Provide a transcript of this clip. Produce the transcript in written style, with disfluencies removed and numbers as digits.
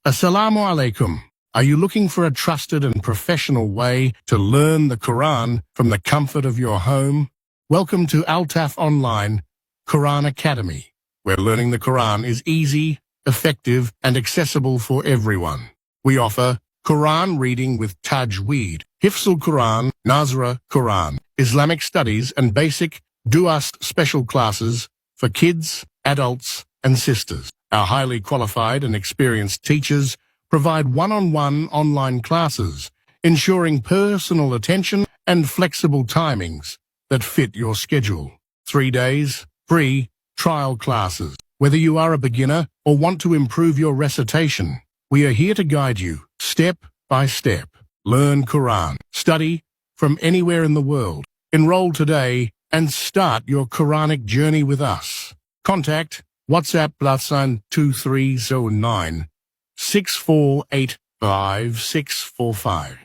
Assalamu Alaikum. Are you looking for a trusted and professional way to learn the Quran from the comfort of your home? Welcome to Altaf Online Quran Academy, where learning the Quran is easy, effective, and accessible for everyone. We offer Quran reading with Tajweed, Hifz-ul-Quran, Nazra Quran, Islamic studies, and basic Du'as special classes for kids, adults, and sisters. Our highly qualified and experienced teachers provide one-on-one online classes, ensuring personal attention and flexible timings that fit your schedule. 3 days, free trial classes. Whether you are a beginner or want to improve your recitation, we are here to guide you step by step. Learn Quran. Study from anywhere in the world. Enroll today and start your Quranic journey with us. Contact WhatsApp +sign 2309 648 5645.